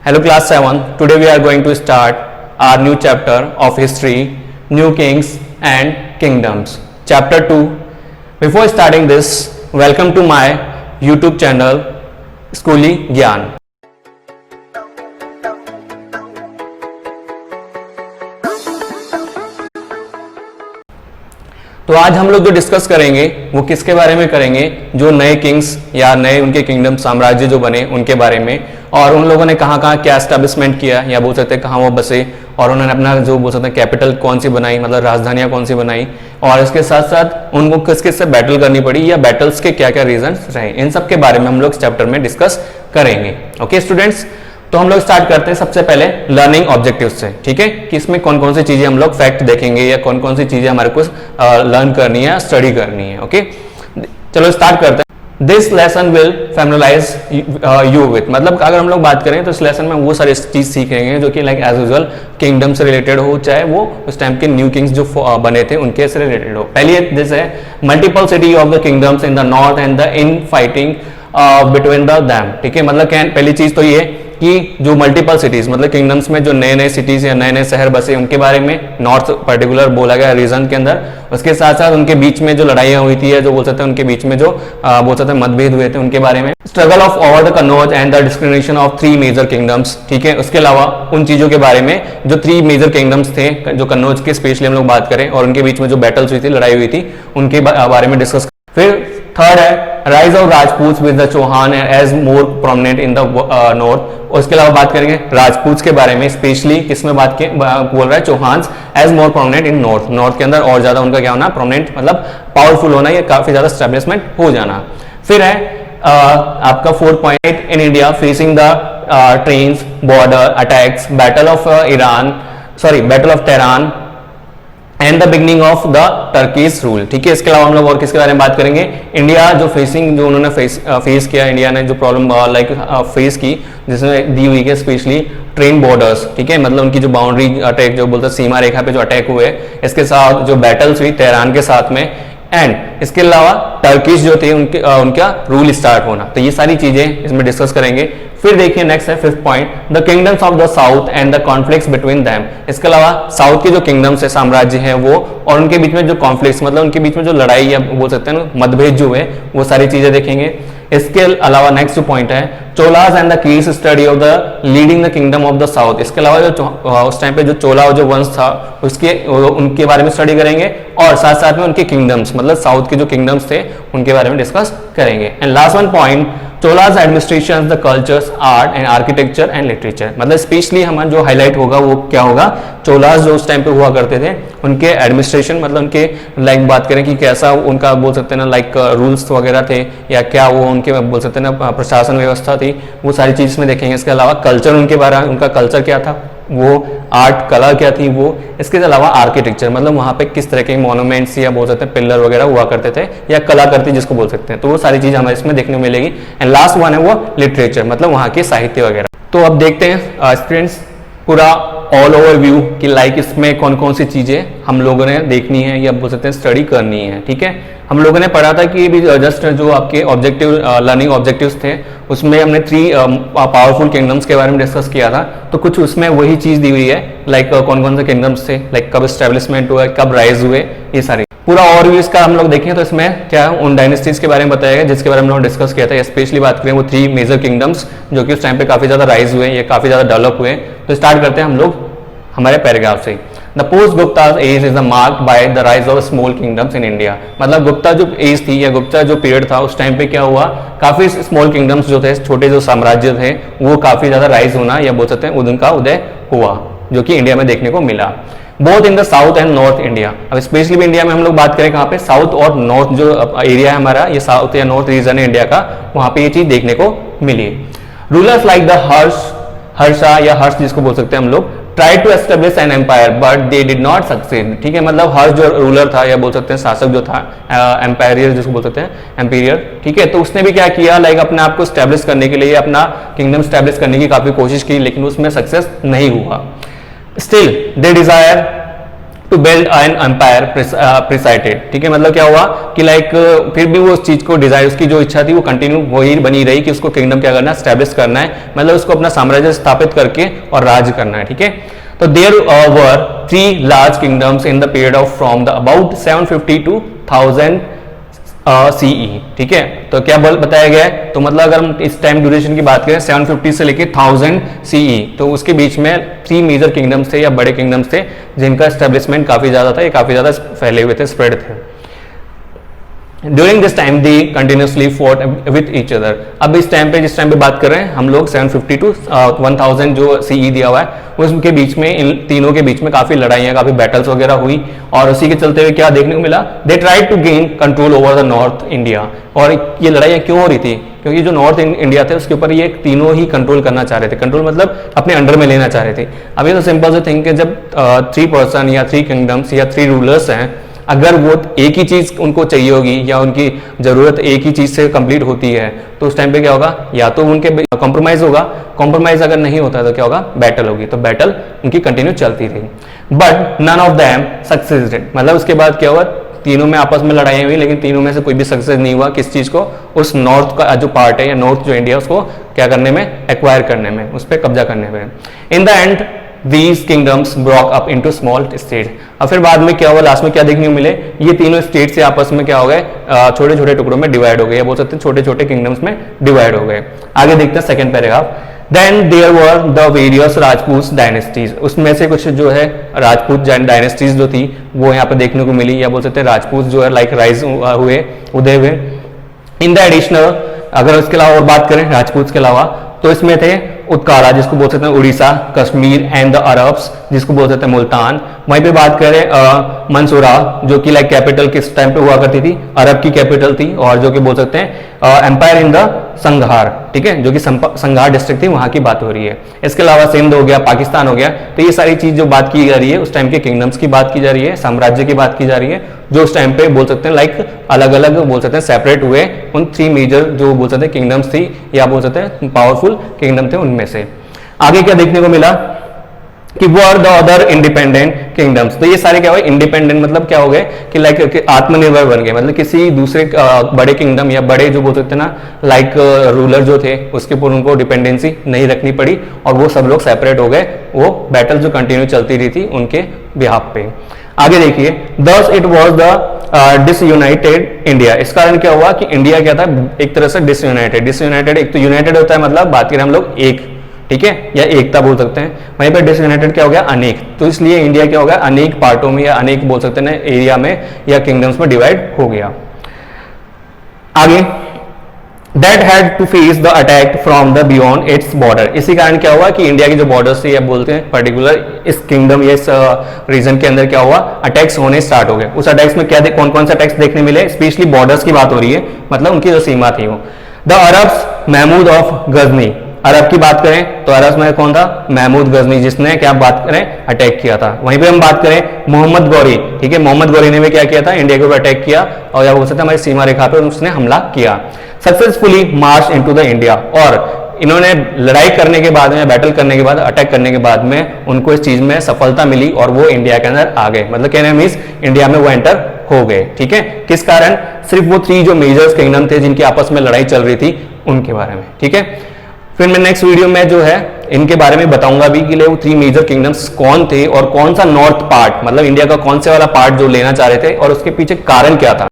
Hello class 7. Today we are going to start our new chapter of history, new kings and kingdoms. Chapter 2. Before starting this, welcome to my YouTube channel Schooly Gyan. तो आज हम लोग जो discuss करेंगे वो किसके बारे में करेंगे, जो नए किंग्स या नए उनके किंगडम साम्राज्य जो बने उनके बारे में, और उन लोगों ने कहाँ कहाँ क्या एस्टेब्लिशमेंट किया या बोल सकते हैं कहाँ वो बसे, और उन्होंने अपना जो बोल सकते हैं कैपिटल कौन सी बनाई, मतलब राजधानियाँ कौन सी बनाई, और इसके साथ साथ उनको किस किस से बैटल करनी पड़ी या बैटल्स के क्या क्या रीजंस रहे, इन सब के बारे में हम लोग इस चैप्टर में डिस्कस करेंगे. ओके स्टूडेंट्स, तो हम लोग स्टार्ट करते हैं सबसे पहले लर्निंग ऑब्जेक्टिव से. ठीक है, कि इसमें कौन कौन सी चीजें हम लोग फैक्ट देखेंगे या कौन कौन सी चीजें हमारे को लर्न करनी है, स्टडी करनी है. ओके, चलो स्टार्ट करते हैं. This lesson will familiarise you with, मतलब अगर हम लोग बात करें तो इस लेसन में वो सारी चीज सीखेंगे जो कि लाइक एज यूजुअल किंगडम से रिलेटेड हो, चाहे वो उस टाइम के न्यू किंग्स जो बने थे उनके से रिलेटेड हो. पहली दिस है multiple city of the kingdoms in the north and the in fighting between the them. ठीक है, मतलब पहली चीज तो ये कि जो मल्टीपल सिटीज मतलब किंगडम्स में जो नए नए सिटीज या नए नए शहर बसे उनके बारे में नॉर्थ पर्टिकुलर बोला गया रीजन के अंदर. उसके साथ साथ उनके बीच में जो लड़ाइयाँ हुई थी या जो बोल सकते हैं उनके बीच में जो बोल सकते हैं मतभेद हुए थे उनके बारे में. Struggle of over the Kannauj and the discrimination of 3 major kingdoms. ठीक है, उसके अलावा उन चीजों के बारे में जो 3 मेजर किंगडम्स थे जो कन्नौज के स्पेशली हम लोग बात करें और उनके बीच में जो बैटल्स हुई थी, लड़ाई हुई थी, उनके बारे में डिस्कस. फिर थर्ड है rise of Rajput with the Chauhan as more prominent in the north. उसके अलावा बात करेंगे राजपूत के बारे में, स्पेशली किसमें बोल रहा है, Chauhan as more prominent in north. North के अंदर और ज्यादा उनका क्या होना, प्रोमिनेंट मतलब पावरफुल होना या काफी ज्यादा स्टैब्लिशमेंट हो जाना. फिर है आपका 4th point in India facing the trains border attacks battle of battle of Tehran and the beginning of the Turkey's rule. ठीक है, इसके अलावा हम लोग और किसके बारे में बात करेंगे, इंडिया जो फेसिंग जो उन्होंने फेस किया, इंडिया ने जो प्रॉब्लम लाइक फेस की जिसमें दी हुई है स्पेशली ट्रेन बॉर्डर्स. ठीक है, मतलब उनकी जो बाउंड्री अटैक जो बोलते हैं सीमा रेखा पे जो अटैक हुए, इसके साथ जो बैटल्स हुई तेहरान के साथ में, एंड इसके अलावा टर्किश जो थे उनका रूल स्टार्ट होना. तो ये सारी चीजें इसमें डिस्कस करेंगे. फिर देखिए नेक्स्ट है 5th point the kingdoms of the south and the conflicts between them. इसके अलावा साउथ के जो किंगडम्स है, साम्राज्य है वो, और उनके बीच में जो कॉन्फ्लिक्ट्स मतलब उनके बीच में जो लड़ाई या बोल सकते हैं ना मतभेद जो है, वो सारी चीजें देखेंगे. इसके अलावा नेक्स्ट जो पॉइंट है Cholas and the case study of the leading the kingdom of the south. इसके अलावा जो उस टाइम पे जो चोला जो वंश था उनके बारे में स्टडी करेंगे, और साथ साथ में उनके किंगडम्स मतलब साउथ के जो किंगडम्स थे उनके बारे में डिस्कस करेंगे. And last one point Cholas administration the cultures art and architecture and literature. मतलब स्पेशली हमारा जो हाईलाइट होगा वो क्या होगा, चोलास जो उस टाइम पे हुआ करते थे उनके एडमिनिस्ट्रेशन मतलब उनके लाइक बात करें कि कैसा उनका बोल सकते हैं ना लाइक रूल्स वगैरह थे या क्या वो उनके बोल सकते हैं ना प्रशासन व्यवस्था थी, वो सारी चीज इसमें देखेंगे. इसके अलावा कल्चर उनके बारे में, उनका कल्चर क्या था, वो आर्ट कला क्या थी वो. इसके अलावा आर्किटेक्चर मतलब वहाँ पे किस तरह के मॉन्यूमेंट्स या बोल सकते हैं पिलर वगैरह हुआ करते थे या कलाकृति जिसको बोल सकते हैं, तो वो सारी चीज हमें इसमें देखने को मिलेगी. एंड लास्ट वन है वो लिटरेचर मतलब वहाँ के साहित्य वगैरह. तो अब देखते हैं स्टूडेंट्स पूरा ऑल ओवर व्यू कि लाइक इसमें कौन कौन सी चीजें हम लोगों ने देखनी है या बोल सकते हैं स्टडी करनी है. ठीक है, हम लोगों ने पढ़ा था कि भी जस्ट जो आपके ऑब्जेक्टिव लर्निंग ऑब्जेक्टिव्स थे उसमें हमने 3 पावरफुल किंगडम्स के बारे में डिस्कस किया था. तो कुछ उसमें वही चीज दी हुई है लाइक कौन कौन से किंगडम्स थे, लाइक कब एस्टेब्लिशमेंट हुआ, कब राइज हुए, ये सारी पूरा ओवरव्यू इसका हम लोग देखें तो इसमें क्या उन डायनेस्टीज के बारे में बताया गया जिसके बारे में हम लोग डिस्कस किया था. स्पेशली बात करें वो 3 मेजर किंगडम्स जो कि उस टाइम पे काफी ज्यादा राइज हुए या काफी ज्यादा डेवलप हुए. तो स्टार्ट करते हैं हम लोग हमारे पैराग्राफ से. The post Gupta age is marked by the rise of small kingdoms in India. मतलब गुप्ता जो एज थी या गुप्ता जो पीरियड था उस टाइम पे क्या हुआ, काफी स्मॉल किंगडम्स जो थे, छोटे जो साम्राज्य थे, वो काफी ज्यादा राइज होना या बोल सकते हैं उनका उदय हुआ जो कि इंडिया में देखने को मिला. Both in the south and north India. अब स्पेशली इंडिया में हम लोग बात करें कहाँ पे, साउथ और नॉर्थ जो एरिया है हमारा, ये साउथ या नॉर्थ रीजन है इंडिया का, वहां पे ये चीज देखने को मिली. रूलर्स लाइक द हर्षा या हर्ष जिसको बोल सकते हैं हम लोग, try to establish an empire but they did not succeed. ठीक है, मतलब हर्ष जो रूलर था या बोल सकते हैं शासक जो था, एम्पायरियर जिसको बोल सकते हैं एम्पीरियर. ठीक है, तो उसने भी क्या किया लाइक अपने आप को स्टैब्लिश करने के लिए अपना किंगडम स्टैब्लिश करने की काफी कोशिश की, लेकिन उसमें सक्सेस नहीं हुआ. Still they desire to build an empire प्रिसाइटेड, ठीक है। मतलब क्या हुआ कि लाइक फिर भी वो उस चीज को डिजायर, उसकी जो इच्छा थी वो कंटिन्यू वही बनी रही कि उसको किंगडम क्या करना है, स्टैब्लिश करना है, मतलब उसको अपना साम्राज्य स्थापित करके और राज करना है, ठीक है। तो there were 3 large kingdoms in the period of from the about 750 to 1000 CE, ठीक है। तो क्या बताया गया है, तो मतलब अगर हम इस टाइम ड्यूरेशन की बात करें 750 से लेके 1000 CE, तो उसके बीच में 3 मेजर किंगडम्स थे या बड़े किंगडम्स थे जिनका एस्टेब्लिशमेंट काफी ज्यादा था, ये काफी ज्यादा फैले हुए थे, स्प्रेड थे। During this time they continuously fought with each other. अब इस टाइम पे, जिस टाइम पे बात कर रहे हैं हम लोग 750 टू 1000 जो CE दिया हुआ है, उसके बीच में इन तीनों के बीच में काफी लड़ाइयां, काफी बैटल्स वगैरह हुई, और उसी के चलते हुए क्या देखने को मिला, they tried to gain control over the north India. और ये लड़ाइयां क्यों हो रही थी, क्योंकि जो नॉर्थ इंडिया थे उसके ऊपर ये तीनों ही कंट्रोल करना चाह रहे थे। कंट्रोल मतलब अपने अंडर में लेना चाह रहे थे। अब ये तो सिंपल से थिंक है, जब 3 पर्सन या 3 किंगडम्स या 3 रूलर्स हैं, अगर वो एक ही चीज उनको चाहिए होगी या उनकी जरूरत एक ही चीज से कंप्लीट होती है, तो उस टाइम पे क्या होगा, या तो उनके कॉम्प्रोमाइज होगा, कॉम्प्रोमाइज अगर नहीं होता तो क्या होगा, बैटल होगी। तो बैटल उनकी कंटिन्यू चलती थी, बट नन ऑफ देम सक्सेसड। मतलब उसके बाद क्या हुआ, तीनों में आपस में लड़ाई हुई, लेकिन तीनों में से कोई भी सक्सेस नहीं हुआ किस चीज को, उस नॉर्थ का जो पार्ट है या नॉर्थ जो इंडिया, उसको क्या करने में, एक्वायर करने में, उस पर कब्जा करने में। In the end these kingdoms broke up into small states। अब फिर बाद में क्या हुआ, लास्ट में क्या देखने को मिले, ये तीनों स्टेट से आपस में क्या हो गए, छोटे छोटे टुकड़ों में डिवाइड हो गए, या बोल सकते हैं छोटे छोटे किंगडम्स में डिवाइड हो गए। आगे देखते हैं second paragraph. Then there were the various Rajput dynasties. उसमें से कुछ जो है राजपूत डायनेस्टीज जो थी वो यहाँ पे देखने को मिली, या बोल सकते हैं राजपूत जो है लाइक राइज हुए, उदय हुए। इन द एडिशनल, अगर उसके अलावा और बात करें राजपूत के अलावा, तो इसमें थे उत्कारा, जिसको बोल सकते हैं Orissa, Kashmir and the Arabs, जिसको बोल सकते हैं मुल्तान। वहीं पे बात करें मंसूरा, जो कि लाइक कैपिटल किस टाइम पे हुआ करती थी, अरब की कैपिटल थी, और जो कि बोल सकते हैं एम्पायर इन द संघार, ठीक है, जो कि संघार डिस्ट्रिक्ट थी, वहां की बात हो रही है। इसके अलावा सिंध हो गया, पाकिस्तान हो गया। तो ये सारी चीज जो बात की जा रही है, उस टाइम के किंगडम्स की बात की जा रही है, साम्राज्य की बात की जा रही है, जो उस टाइम पे बोल सकते हैं लाइक अलग अलग बोल सकते हैं सेपरेट हुए, उन 3 मेजर जो बोल सकते हैं किंगडम्स थी, या बोल सकते हैं पावरफुल किंगडम थे, उनमें से। आगे क्या देखने को मिला कि वो are the other independent kingdoms. तो ये सारे क्या हुए, इंडिपेंडेंट मतलब क्या हो गए कि लाइक आत्मनिर्भर बन गए, मतलब किसी दूसरे बड़े किंगडम या बड़े जो बोल सकते हैं ना लाइक रूलर जो थे उसके ऊपर उनको डिपेंडेंसी नहीं रखनी पड़ी, और वो सब लोग सेपरेट हो गए। वो बैटल जो कंटिन्यू चलती रही थी उनके बिहाफ पे। आगे देखिए, thus it was the disunited India. इस कारण क्या हुआ कि इंडिया क्या था, एक तरह से डिसयूनाइटेड। एक तो यूनाइटेड होता है मतलब बात करें हम लोग एक, ठीक है, या एकता बोल सकते हैं, वहीं पर डिसयूनाइटेड क्या हो गया, अनेक। तो इसलिए इंडिया क्या हो गया, अनेक पार्टों में या अनेक बोल सकते हैं एरिया में या किंगडम्स में डिवाइड हो गया। आगे, that had to face the attack from the beyond its border. इसी कारण क्या हुआ कि इंडिया की जो बॉर्डर्स थे या बोलते हैं पर्टिकुलर इस किंगडम या इस रीजन के अंदर क्या हुआ, अटैक्स होने स्टार्ट हो गए। उस अटैक्स में क्या कौन कौन से अटैक्स देखने मिले, स्पेशली बॉर्डर्स की बात हो रही है, मतलब उनकी जो सीमा थी वो। The Arabs Mahmud of Ghazni, अरब की बात करें तो अरब में कौन था, महमूद गजनी, जिसने क्या बात करें अटैक किया था। वहीं पे हम बात करें मोहम्मद गौरी, ठीक है, मोहम्मद गौरी ने भी क्या किया था, इंडिया के ऊपर अटैक किया, और या बोल सकते हैं हमारी सीमा रेखा पर उसने हमला किया। Successfully March into the India, और इन्होंने लड़ाई करने के बाद में, बैटल करने के बाद, अटैक करने के बाद में उनको इस चीज में सफलता मिली और वो इंडिया के अंदर आ गए। मतलब कहने मींस इंडिया में वो एंटर हो गए, ठीक है। किस कारण, सिर्फ वो 3 जो मेजर्स किंगडम थे जिनकी आपस में लड़ाई चल रही थी उनके बारे में, ठीक है। फिर मैं नेक्स्ट वीडियो में जो है इनके बारे में बताऊंगा भी कि वो 3 मेजर किंगडम्स कौन थे और कौन सा नॉर्थ पार्ट, मतलब इंडिया का कौन से वाला पार्ट जो लेना चाह रहे थे और उसके पीछे कारण क्या था।